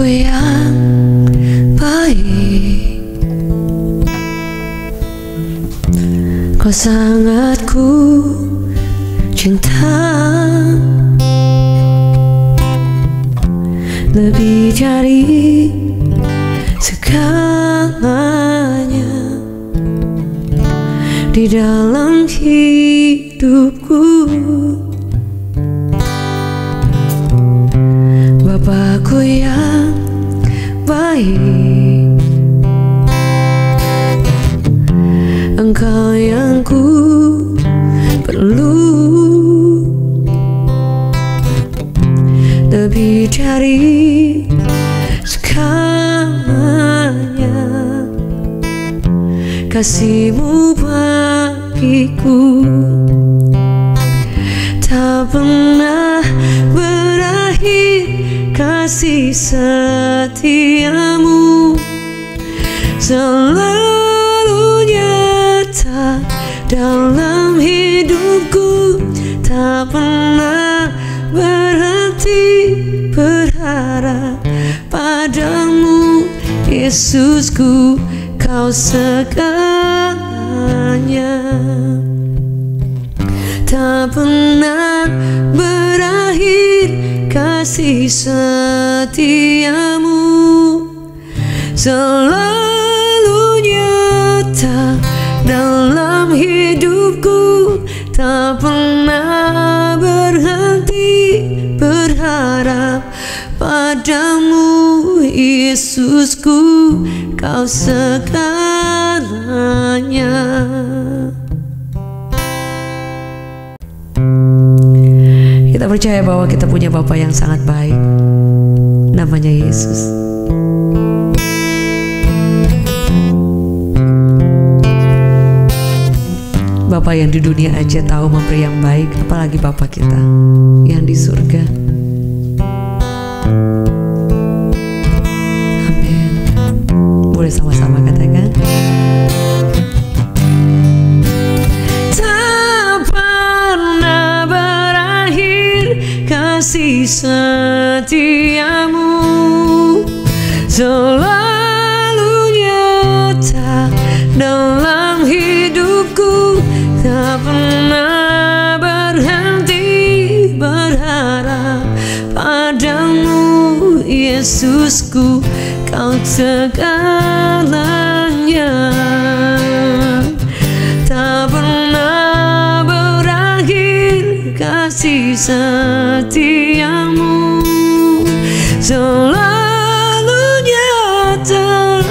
Bapakku yang baik, Kau sangat ku cinta, lebih dari segalanya di dalam hidupku. Bapakku yang baik, Engkau yang ku perlu, lebih dari segalanya kasih-Mu bagiku tak pernah berakhir. Kasih setiamu selalu nyata dalam hidupku, tak pernah berhenti berharap padamu. Yesusku, Kau segalanya, tak pernah berakhir. Kasih setiamu selalu nyata dalam hidupku, tak pernah berhenti berharap padamu. Yesusku, Kau segalanya. Kita percaya bahwa kita punya Bapa yang sangat baik, namanya Yesus. Bapa yang di dunia aja tahu memberi yang baik, apalagi Bapa kita yang di surga. Amin. Boleh sama-sama katakan. Kasih setiamu selalu nyata dalam hidupku, tak pernah berhenti berharap padamu. Yesusku, Kau segalanya, tak pernah berakhir. Kasih setiamu selalu nyata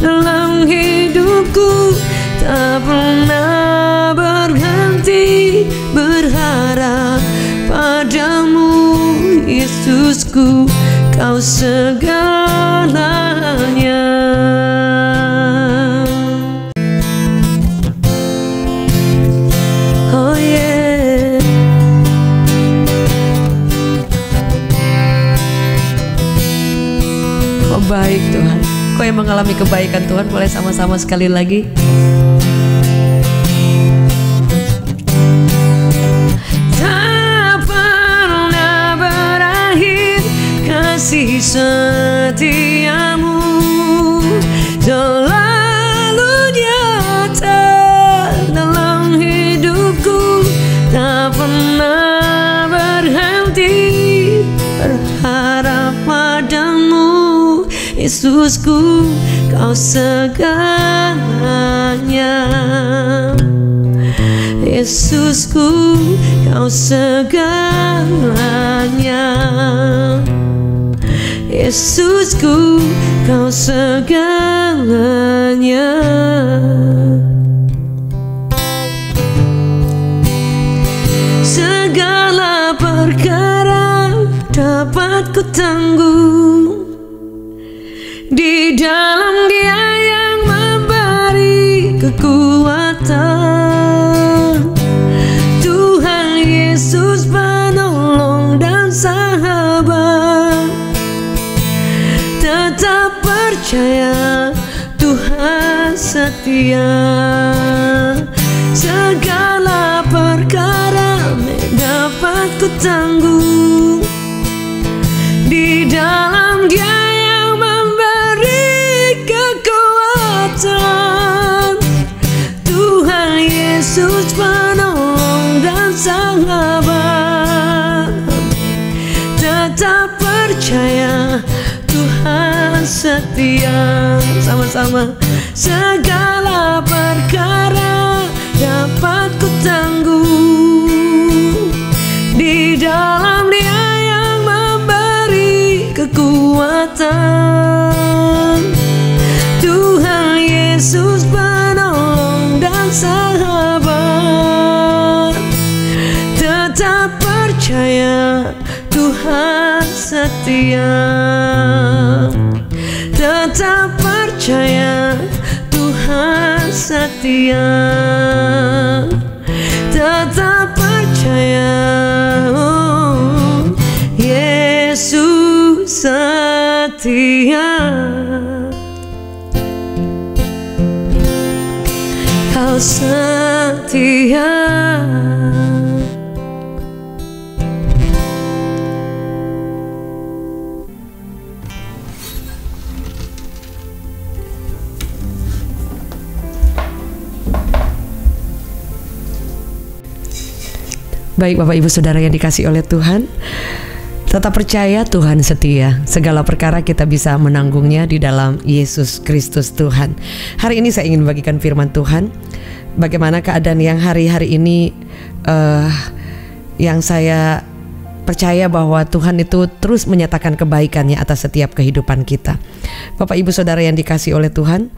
dalam hidupku, tak pernah berhenti berharap padamu. Yesusku, Kau segalanya. Oh yeah. Kau baik Tuhan, Kau yang mengalami kebaikan Tuhan. Boleh sama-sama sekali lagi. Tak pernah berakhir kasih setiamu, selalu nyata dalam hidupku, tak pernah berhenti berharap padamu. Yesusku, Kau segalanya. Yesusku, Kau segalanya. Yesusku, Kau segalanya. Segala perkara dapat ku tanggung di dalam Dia yang memberi kekuatan. Tuhan Yesus penolong dan sahabat, tetap percaya Tuhan setia. Segala perkara dapat ku tanggung di dalam Dia setia. Sama-sama. Segala perkara dapat ku tangguh di dalam Dia yang memberi kekuatan. Tuhan Yesus penolong dan sahabat. Tetap percaya Tuhan setia. Tetap percaya Tuhan setia. Tetap percaya, oh, Yesus setia. Kau setia. Baik Bapak Ibu Saudara yang dikasihi oleh Tuhan, tetap percaya Tuhan setia. Segala perkara kita bisa menanggungnya di dalam Yesus Kristus Tuhan. Hari ini saya ingin membagikan firman Tuhan. Bagaimana keadaan yang hari-hari ini yang saya percaya bahwa Tuhan itu terus menyatakan kebaikannya atas setiap kehidupan kita. Bapak Ibu Saudara yang dikasihi oleh Tuhan,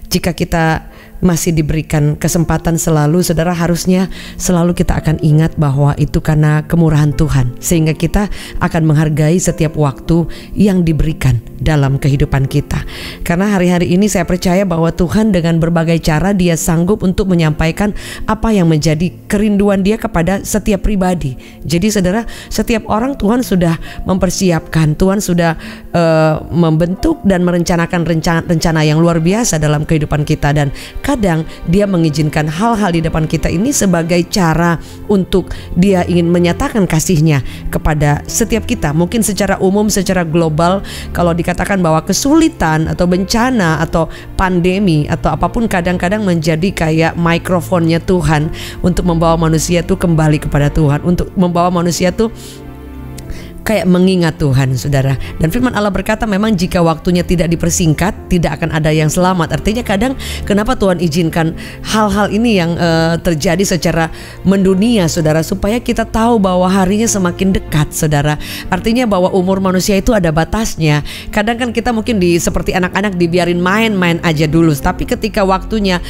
jika kita masih diberikan kesempatan selalu, saudara, harusnya selalu kita akan ingat bahwa itu karena kemurahan Tuhan, sehingga kita akan menghargai setiap waktu yang diberikan dalam kehidupan kita. Karena hari-hari ini saya percaya bahwa Tuhan dengan berbagai cara Dia sanggup untuk menyampaikan apa yang menjadi kerinduan Dia kepada setiap pribadi. Jadi saudara, setiap orang Tuhan sudah mempersiapkan, Tuhan sudah membentuk dan merencanakan rencana yang luar biasa dalam kehidupan kita. Dan kadang Dia mengizinkan hal-hal di depan kita ini sebagai cara untuk Dia ingin menyatakan kasih-Nya kepada setiap kita. Mungkin secara umum, secara global, kalau dikatakan bahwa kesulitan atau bencana atau pandemi atau apapun kadang-kadang menjadi kayak mikrofonnya Tuhan untuk membawa manusia itu kembali kepada Tuhan, untuk membawa manusia itu kayak mengingat Tuhan, saudara. Dan firman Allah berkata, memang jika waktunya tidak dipersingkat, tidak akan ada yang selamat. Artinya kadang kenapa Tuhan izinkan hal-hal ini yang terjadi secara mendunia, saudara, supaya kita tahu bahwa harinya semakin dekat, saudara. Artinya bahwa umur manusia itu ada batasnya. Kadang kan kita mungkin seperti anak-anak dibiarin main-main aja dulu, tapi ketika waktunya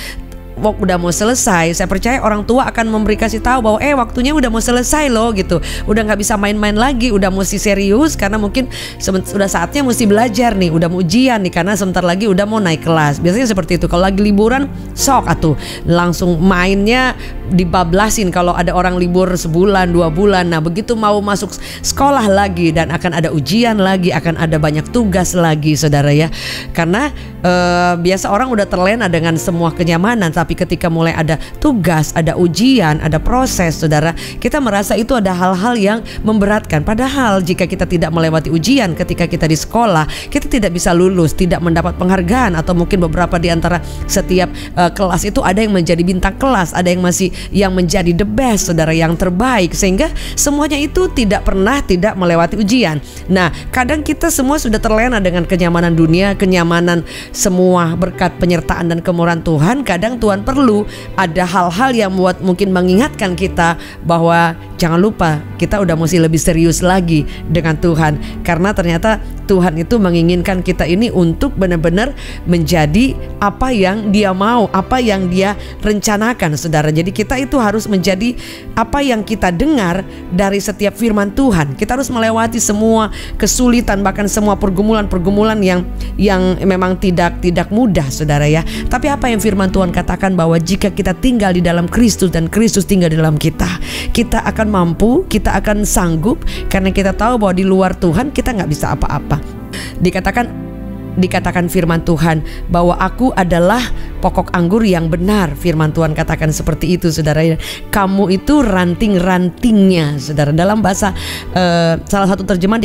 udah mau selesai, saya percaya orang tua akan memberi kasih tahu bahwa waktunya udah mau selesai loh gitu. Udah gak bisa main-main lagi, udah mesti serius karena mungkin sudah saatnya mesti belajar nih, udah mau ujian nih karena sebentar lagi udah mau naik kelas. Biasanya seperti itu. Kalau lagi liburan, sok atuh langsung mainnya dibablasin kalau ada orang libur sebulan, 2 bulan. Nah begitu mau masuk sekolah lagi dan akan ada ujian lagi, akan ada banyak tugas lagi, saudara ya. Karena biasa orang udah terlena dengan semua kenyamanan, tapi ketika mulai ada tugas, ada ujian, ada proses, saudara, kita merasa itu ada hal-hal yang memberatkan. Padahal jika kita tidak melewati ujian ketika kita di sekolah, kita tidak bisa lulus, tidak mendapat penghargaan, atau mungkin beberapa di antara setiap kelas itu ada yang menjadi bintang kelas, ada yang masih yang menjadi the best, saudara, yang terbaik, sehingga semuanya itu tidak pernah tidak melewati ujian. Nah, kadang kita semua sudah terlena dengan kenyamanan dunia, kenyamanan semua berkat penyertaan dan kemurahan Tuhan. Kadang Tuhan perlu ada hal-hal yang buat mungkin mengingatkan kita bahwa jangan lupa kita udah mesti lebih serius lagi dengan Tuhan, karena ternyata Tuhan itu menginginkan kita ini untuk benar-benar menjadi apa yang Dia mau, apa yang Dia rencanakan, saudara. Jadi kita itu harus menjadi apa yang kita dengar dari setiap firman Tuhan. Kita harus melewati semua kesulitan, bahkan semua pergumulan-pergumulan yang memang tidak mudah, saudara ya. Tapi apa yang firman Tuhan katakan bahwa jika kita tinggal di dalam Kristus dan Kristus tinggal di dalam kita, kita akan mampu, kita akan sanggup, karena kita tahu bahwa di luar Tuhan kita nggak bisa apa-apa. Dikatakan firman Tuhan bahwa aku adalah pokok anggur yang benar. Firman Tuhan katakan seperti itu, saudara. Kamu itu ranting-rantingnya, saudara. Dalam bahasa salah satu terjemahan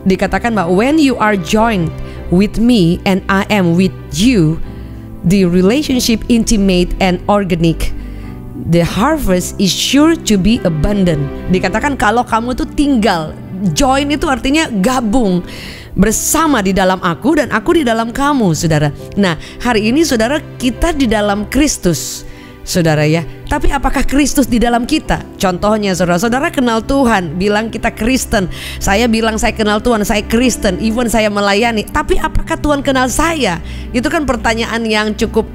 dikatakan bahwa when you are joined with me and I am with you, the relationship intimate and organic, the harvest is sure to be abundant. Dikatakan kalau kamu tuh tinggal, join itu artinya gabung bersama di dalam aku dan aku di dalam kamu, saudara. Nah, hari ini saudara, kita di dalam Kristus, saudara ya. Tapi apakah Kristus di dalam kita? Contohnya saudara kenal Tuhan, bilang kita Kristen. Saya bilang saya kenal Tuhan, saya Kristen, even saya melayani. Tapi apakah Tuhan kenal saya? Itu kan pertanyaan yang cukup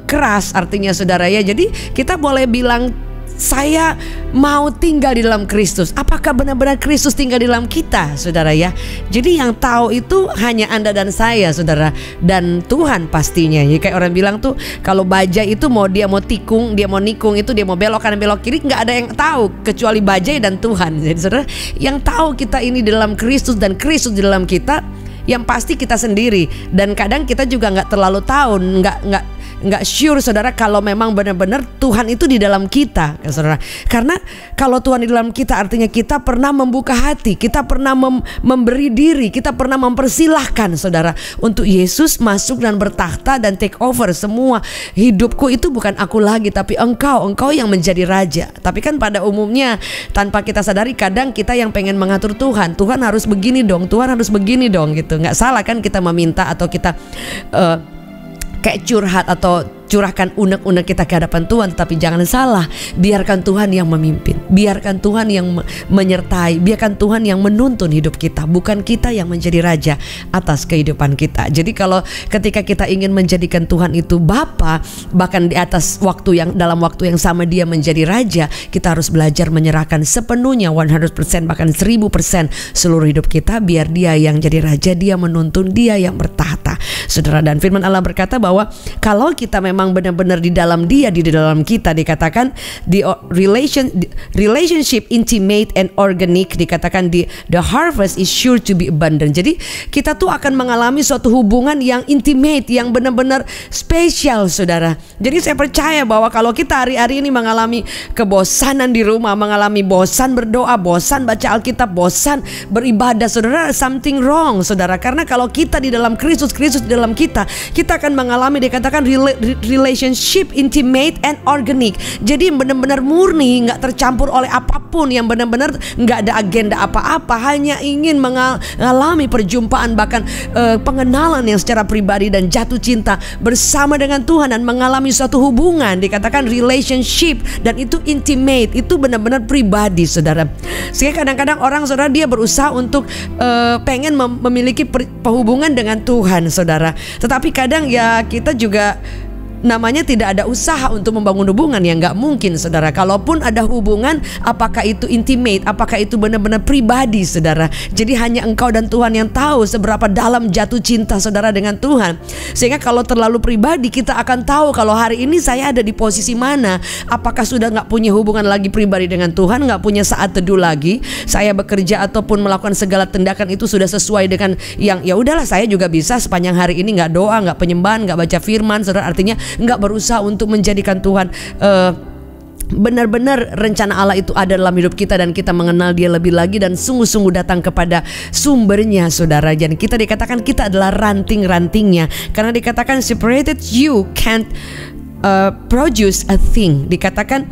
keras artinya, saudara ya. Jadi kita boleh bilang saya mau tinggal di dalam Kristus. Apakah benar-benar Kristus tinggal di dalam kita, saudara ya? Jadi yang tahu itu hanya Anda dan saya, saudara, dan Tuhan pastinya. Jadi kayak orang bilang tuh, kalau bajai itu dia mau tikung, dia mau nikung, itu dia mau belok kanan belok kiri, nggak ada yang tahu kecuali bajai dan Tuhan. Jadi saudara, yang tahu kita ini di dalam Kristus dan Kristus di dalam kita, yang pasti kita sendiri. Dan kadang kita juga nggak terlalu tahu, nggak sure, saudara, kalau memang benar-benar Tuhan itu di dalam kita, ya, saudara. Karena kalau Tuhan di dalam kita, artinya kita pernah membuka hati, kita pernah memberi diri, kita pernah mempersilahkan, saudara, untuk Yesus masuk dan bertakhta dan take over semua hidupku. Itu bukan aku lagi, tapi engkau yang menjadi raja. Tapi kan pada umumnya tanpa kita sadari, kadang kita yang pengen mengatur Tuhan. Tuhan harus begini dong, Tuhan harus begini dong, gitu. Nggak salah kan kita meminta atau kita kayak curhat atau curahkan unek-unek kita ke hadapan Tuhan. Tapi jangan salah, biarkan Tuhan yang memimpin, biarkan Tuhan yang menyertai, biarkan Tuhan yang menuntun hidup kita, bukan kita yang menjadi raja atas kehidupan kita. Jadi kalau ketika kita ingin menjadikan Tuhan itu Bapa, bahkan di atas dalam waktu yang sama dia menjadi raja, kita harus belajar menyerahkan sepenuhnya 100%, bahkan 1000% seluruh hidup kita, biar dia yang jadi raja, dia menuntun, dia yang bertahta, saudara. Dan firman Allah berkata bahwa kalau kita memang benar-benar di dalam dia, di dalam kita, dikatakan relationship intimate and organic, dikatakan the harvest is sure to be abundant. Jadi kita tuh akan mengalami suatu hubungan yang intimate, yang benar-benar spesial, saudara. Jadi saya percaya bahwa kalau kita hari-hari ini mengalami kebosanan di rumah, mengalami bosan berdoa, bosan baca Alkitab, bosan beribadah, saudara, something wrong, saudara. Karena kalau kita di dalam Kristus di dalam kita akan mengalami, dikatakan relationship intimate and organic. Jadi benar-benar murni, nggak tercampur oleh apapun, yang benar-benar nggak ada agenda apa-apa, hanya ingin mengalami perjumpaan, bahkan pengenalan yang secara pribadi dan jatuh cinta bersama dengan Tuhan dan mengalami suatu hubungan, dikatakan relationship, dan itu intimate, itu benar-benar pribadi, saudara. Sehingga kadang-kadang orang, saudara, dia berusaha untuk pengen memiliki perhubungan dengan Tuhan, saudara. Tetapi kadang ya kita juga namanya tidak ada usaha untuk membangun hubungan, yang nggak mungkin, saudara. Kalaupun ada hubungan, apakah itu intimate, apakah itu benar-benar pribadi, saudara. Jadi hanya engkau dan Tuhan yang tahu seberapa dalam jatuh cinta saudara dengan Tuhan. Sehingga kalau terlalu pribadi, kita akan tahu kalau hari ini saya ada di posisi mana. Apakah sudah nggak punya hubungan lagi pribadi dengan Tuhan, nggak punya saat teduh lagi, saya bekerja ataupun melakukan segala tindakan itu sudah sesuai dengan yang ya udahlah, saya juga bisa sepanjang hari ini nggak doa, nggak penyembahan, nggak baca firman, saudara. Artinya nggak berusaha untuk menjadikan Tuhan benar-benar rencana Allah itu ada dalam hidup kita, dan kita mengenal dia lebih lagi dan sungguh-sungguh datang kepada sumbernya, saudara. Dan kita dikatakan kita adalah ranting-rantingnya, karena dikatakan separated you can't produce a thing. Dikatakan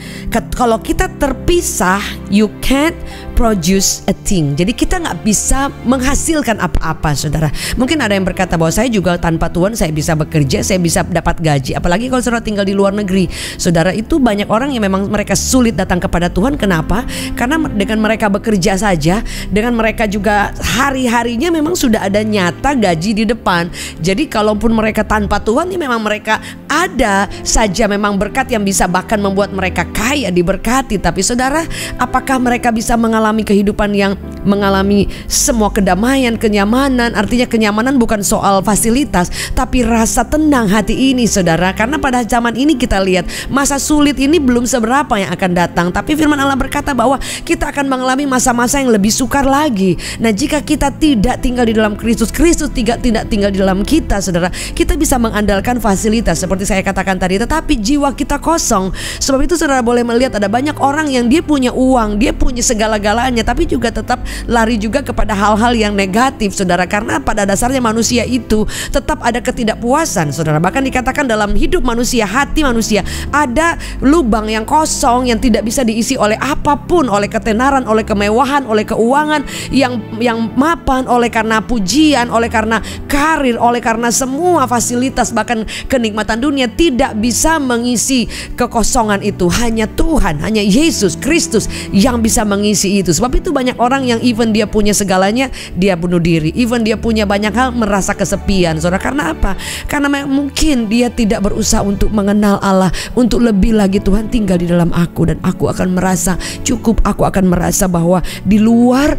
kalau kita terpisah, you can't produce a thing. Jadi kita nggak bisa menghasilkan apa-apa, saudara. Mungkin ada yang berkata bahwa saya juga tanpa Tuhan saya bisa bekerja, saya bisa dapat gaji. Apalagi kalau saudara tinggal di luar negeri, saudara. Itu banyak orang yang memang mereka sulit datang kepada Tuhan. Kenapa? Karena dengan mereka bekerja saja, dengan mereka juga hari-harinya memang sudah ada nyata gaji di depan. Jadi kalaupun mereka tanpa Tuhan, ini memang mereka ada saja memang berkat yang bisa bahkan membuat mereka kaya, diberkati. Tapi saudara, apakah mereka bisa mengalami kehidupan yang mengalami semua kedamaian, kenyamanan? Artinya kenyamanan bukan soal fasilitas, tapi rasa tenang hati ini, saudara. Karena pada zaman ini kita lihat masa sulit ini belum seberapa yang akan datang, tapi firman Allah berkata bahwa kita akan mengalami masa-masa yang lebih sukar lagi. Nah, jika kita tidak tinggal di dalam Kristus, Kristus tidak tinggal di dalam kita, saudara, kita bisa mengandalkan fasilitas seperti saya katakan tadi, tetapi jiwa kita kosong. Sebab itu saudara boleh melihat ada banyak orang yang dia punya uang, dia punya segala-galanya, tapi juga tetap lari juga kepada hal-hal yang negatif, saudara. Karena pada dasarnya manusia itu tetap ada ketidakpuasan, saudara. Bahkan dikatakan dalam hidup manusia, hati manusia, ada lubang yang kosong yang tidak bisa diisi oleh apapun, oleh ketenaran, oleh kemewahan, oleh keuangan yang mapan, oleh karena pujian, oleh karena karir, oleh karena semua fasilitas, bahkan kenikmatan dunia tidak bisa mengisi kekosongan itu. Hanya Tuhan, hanya Yesus Kristus yang bisa mengisi itu. Sebab itu banyak orang yang even dia punya segalanya, dia bunuh diri. Even dia punya banyak hal, merasa kesepian, saudara. Karena apa? Karena mungkin dia tidak berusaha untuk mengenal Allah, untuk lebih lagi Tuhan tinggal di dalam aku, dan aku akan merasa cukup. Aku akan merasa bahwa di luar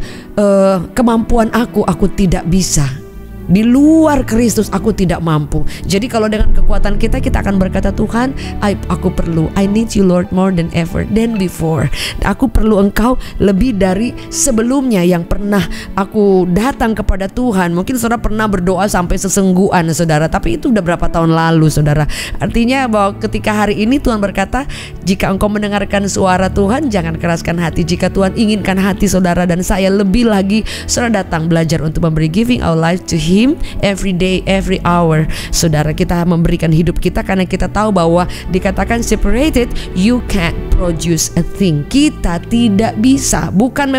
kemampuan aku tidak bisa. Di luar Kristus aku tidak mampu. Jadi kalau dengan kekuatan kita akan berkata, Tuhan, aku perlu, I need you Lord more than ever than before. Aku perlu Engkau lebih dari sebelumnya yang pernah aku datang kepada Tuhan. Mungkin saudara pernah berdoa sampai sesenggukan, saudara, tapi itu udah berapa tahun lalu, saudara. Artinya bahwa ketika hari ini Tuhan berkata, jika engkau mendengarkan suara Tuhan, jangan keraskan hati. Jika Tuhan inginkan hati saudara dan saya lebih lagi, saudara datang belajar untuk memberi, giving our life to Him every day, every hour. Saudara, kita memberikan hidup kita karena kita tahu bahwa dikatakan separated you can't produce a thing. Kita tidak bisa, bukan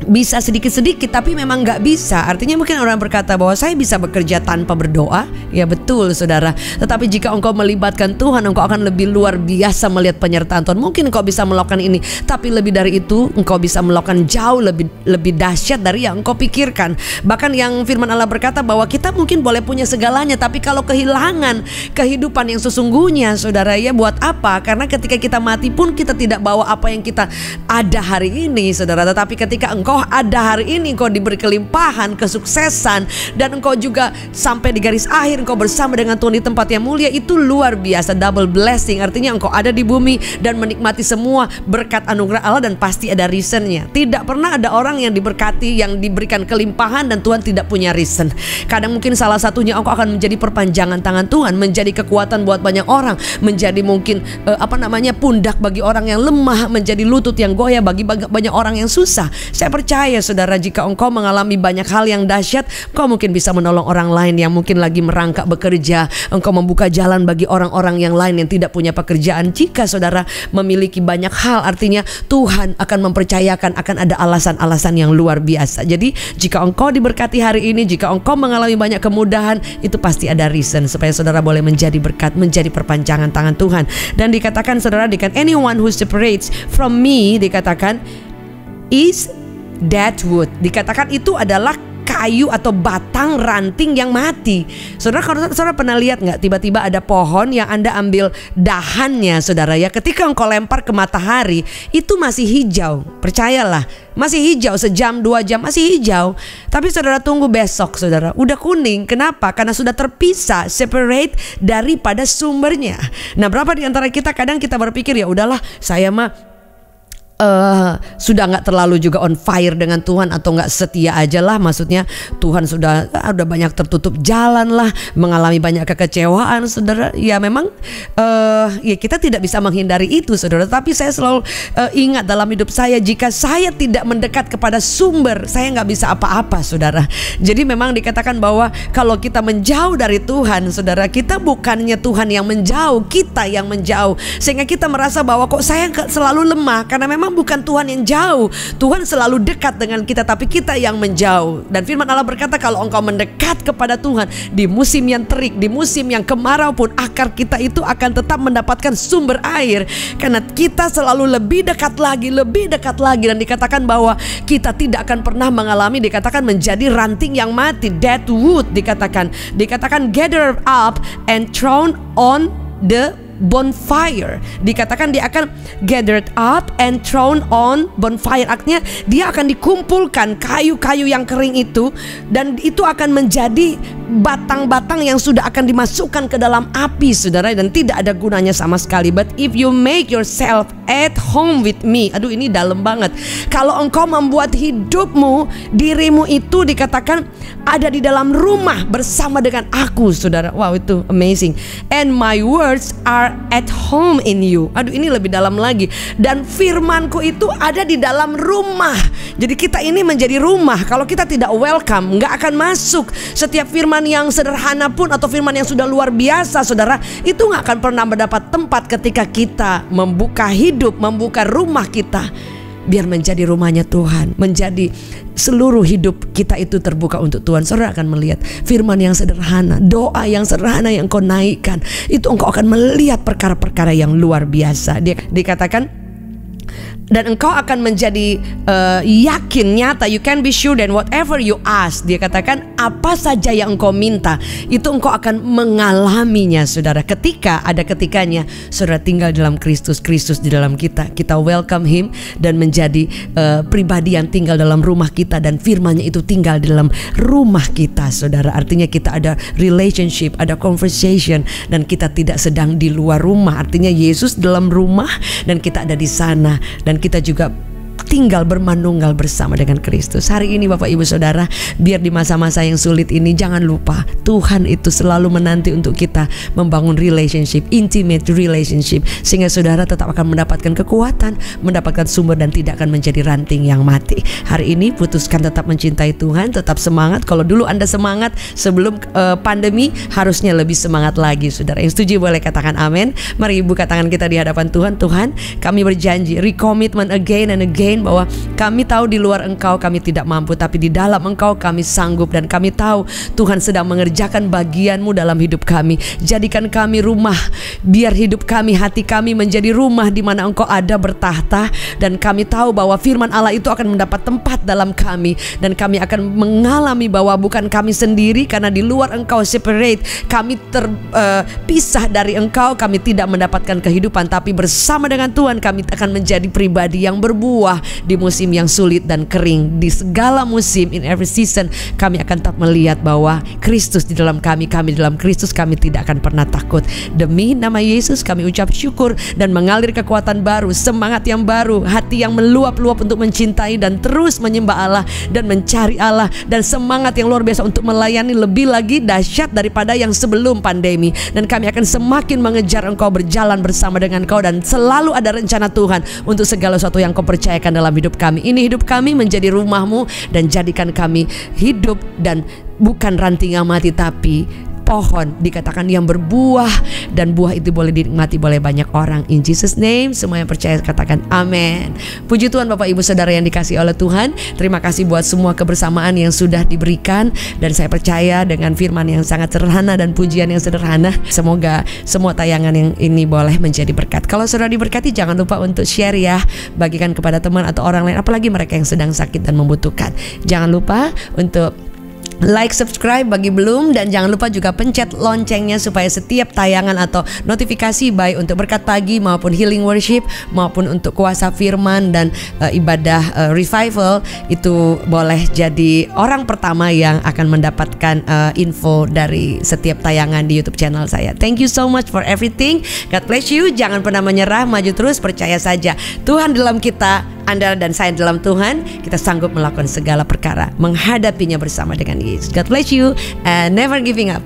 bisa sedikit-sedikit, tapi memang gak bisa. Artinya mungkin orang berkata bahwa saya bisa bekerja tanpa berdoa. Ya betul, saudara. Tetapi jika engkau melibatkan Tuhan, engkau akan lebih luar biasa melihat penyertaan Tuhan. Mungkin engkau bisa melakukan ini, tapi lebih dari itu engkau bisa melakukan jauh lebih dahsyat dari yang engkau pikirkan. Bahkan yang firman Allah berkata bahwa kita mungkin boleh punya segalanya, tapi kalau kehilangan kehidupan yang sesungguhnya, saudara, ya buat apa? Karena ketika kita mati pun kita tidak bawa apa yang kita ada hari ini, saudara. Tetapi ketika engkau ada hari ini, engkau diberi kelimpahan, kesuksesan, dan engkau juga sampai di garis akhir, engkau bersama dengan Tuhan di tempat yang mulia, itu luar biasa, double blessing. Artinya engkau ada di bumi dan menikmati semua berkat anugerah Allah, dan pasti ada reasonnya. Tidak pernah ada orang yang diberkati, yang diberikan kelimpahan dan Tuhan tidak punya reason. Kadang mungkin salah satunya engkau akan menjadi perpanjangan tangan Tuhan, menjadi kekuatan buat banyak orang, menjadi mungkin pundak bagi orang yang lemah, menjadi lutut yang goyah bagi banyak orang yang susah. Saya percaya, saudara, jika engkau mengalami banyak hal yang dahsyat, engkau mungkin bisa menolong orang lain yang mungkin lagi merangkak bekerja. Engkau membuka jalan bagi orang-orang yang lain yang tidak punya pekerjaan. Jika saudara memiliki banyak hal, artinya Tuhan akan mempercayakan, akan ada alasan-alasan yang luar biasa. Jadi jika engkau diberkati hari ini, jika engkau mengalami banyak kemudahan, itu pasti ada reason supaya saudara boleh menjadi berkat, menjadi perpanjangan tangan Tuhan. Dan dikatakan, saudara, anyone who separates from me, dikatakan is dead wood. Dikatakan itu adalah kayu atau batang ranting yang mati. Saudara, kalau saudara pernah lihat nggak, tiba-tiba ada pohon yang Anda ambil dahannya, saudara, ya, ketika engkau lempar ke matahari, itu masih hijau. Percayalah, masih hijau, sejam 2 jam masih hijau. Tapi saudara tunggu besok, saudara, udah kuning. Kenapa? Karena sudah terpisah, separate daripada sumbernya. Nah, berapa di antara kita kadang kita berpikir, ya udahlah, saya mah sudah nggak terlalu juga on fire dengan Tuhan, atau nggak setia aja lah. Maksudnya Tuhan sudah banyak tertutup jalan lah, mengalami banyak kekecewaan, saudara. Ya memang ya kita tidak bisa menghindari itu, saudara. Tapi saya selalu ingat dalam hidup saya, jika saya tidak mendekat kepada sumber, saya nggak bisa apa-apa, saudara. Jadi memang dikatakan bahwa kalau kita menjauh dari Tuhan, saudara, kita bukannya Tuhan yang menjauh, kita yang menjauh. Sehingga kita merasa bahwa kok saya selalu lemah, karena memang bukan Tuhan yang jauh. Tuhan selalu dekat dengan kita, tapi kita yang menjauh. Dan firman Allah berkata, kalau engkau mendekat kepada Tuhan di musim yang terik, di musim yang kemarau pun, akar kita itu akan tetap mendapatkan sumber air, karena kita selalu lebih dekat lagi. Dan dikatakan bahwa kita tidak akan pernah mengalami, dikatakan menjadi ranting yang mati, dead wood. Dikatakan gather up and thrown on the bonfire. Dikatakan dia akan gathered up and thrown on bonfire. Artinya dia akan dikumpulkan kayu-kayu yang kering itu, dan itu akan menjadi batang-batang yang sudah akan dimasukkan ke dalam api, saudara, dan tidak ada gunanya sama sekali. But if you make yourself at home with me, aduh ini dalam banget. Kalau engkau membuat hidupmu, dirimu itu dikatakan ada di dalam rumah bersama dengan aku, saudara. Wow, itu amazing. And my words are are at home in you. Aduh, ini lebih dalam lagi. Dan firman-Ku itu ada di dalam rumah. Jadi kita ini menjadi rumah. Kalau kita tidak welcome, nggak akan masuk. Setiap firman yang sederhana pun atau firman yang sudah luar biasa, saudara, itu nggak akan pernah mendapat tempat ketika kita membuka hidup, membuka rumah kita biar menjadi rumahnya Tuhan, menjadi seluruh hidup kita itu terbuka untuk Tuhan. Saudara akan melihat firman yang sederhana, doa yang sederhana yang kau naikkan, itu engkau akan melihat perkara-perkara yang luar biasa. Dia dikatakan, dan engkau akan menjadi yakin, nyata. You can be sure that whatever you ask, dia katakan apa saja yang engkau minta, itu engkau akan mengalaminya, saudara. Ketika ada ketikanya, saudara tinggal dalam Kristus, Kristus di dalam kita, kita welcome Him dan menjadi pribadi yang tinggal dalam rumah kita, dan firman-Nya itu tinggal di dalam rumah kita, saudara. Artinya kita ada relationship, ada conversation, dan kita tidak sedang di luar rumah. Artinya Yesus dalam rumah dan kita ada di sana, dan kita juga tinggal bermanunggal bersama dengan Kristus. Hari ini Bapak Ibu Saudara, biar di masa-masa yang sulit ini, jangan lupa Tuhan itu selalu menanti untuk kita membangun relationship, intimate relationship, sehingga saudara tetap akan mendapatkan kekuatan, mendapatkan sumber, dan tidak akan menjadi ranting yang mati. Hari ini putuskan tetap mencintai Tuhan, tetap semangat. Kalau dulu Anda semangat sebelum pandemi, harusnya lebih semangat lagi, saudara. Yang setuju boleh katakan amin. Mari buka tangan kita di hadapan Tuhan. Tuhan, kami berjanji, recommitment again and again, bahwa kami tahu di luar Engkau kami tidak mampu, tapi di dalam Engkau kami sanggup. Dan kami tahu Tuhan sedang mengerjakan bagian-Mu dalam hidup kami. Jadikan kami rumah, biar hidup kami, hati kami menjadi rumah di mana Engkau ada bertahta. Dan kami tahu bahwa firman Allah itu akan mendapat tempat dalam kami, dan kami akan mengalami bahwa bukan kami sendiri, karena di luar Engkau separate, kami terpisah dari Engkau, kami tidak mendapatkan kehidupan. Tapi bersama dengan Tuhan kami akan menjadi pribadi yang berbuah di musim yang sulit dan kering. Di segala musim, in every season, kami akan tetap melihat bahwa Kristus di dalam kami, kami di dalam Kristus, kami tidak akan pernah takut. Demi nama Yesus kami ucap syukur, dan mengalir kekuatan baru, semangat yang baru, hati yang meluap-luap untuk mencintai dan terus menyembah Allah dan mencari Allah, dan semangat yang luar biasa untuk melayani lebih lagi dahsyat daripada yang sebelum pandemi. Dan kami akan semakin mengejar Engkau, berjalan bersama dengan Engkau, dan selalu ada rencana Tuhan untuk segala sesuatu yang Kau percayakan dalam hidup kami. Ini hidup kami menjadi rumah-Mu, dan jadikan kami hidup dan bukan ranting yang mati, tapi pohon dikatakan yang berbuah, dan buah itu boleh dinikmati oleh banyak orang. In Jesus name, semua yang percaya katakan amin. Puji Tuhan Bapak Ibu Saudara yang dikasihi oleh Tuhan. Terima kasih buat semua kebersamaan yang sudah diberikan, dan saya percaya dengan firman yang sangat sederhana dan pujian yang sederhana, semoga semua tayangan yang ini boleh menjadi berkat. Kalau saudara diberkati, jangan lupa untuk share ya, bagikan kepada teman atau orang lain, apalagi mereka yang sedang sakit dan membutuhkan. Jangan lupa untuk like, subscribe bagi belum, dan jangan lupa juga pencet loncengnya supaya setiap tayangan atau notifikasi baik untuk berkat pagi maupun healing worship maupun untuk kuasa firman dan ibadah revival itu boleh jadi orang pertama yang akan mendapatkan info dari setiap tayangan di YouTube channel saya. Thank you so much for everything. God bless you. Jangan pernah menyerah, maju terus, percaya saja Tuhan dalam kita, Anda dan saya dalam Tuhan. Kita sanggup melakukan segala perkara, menghadapinya bersama dengan Yesus. God bless you and never giving up.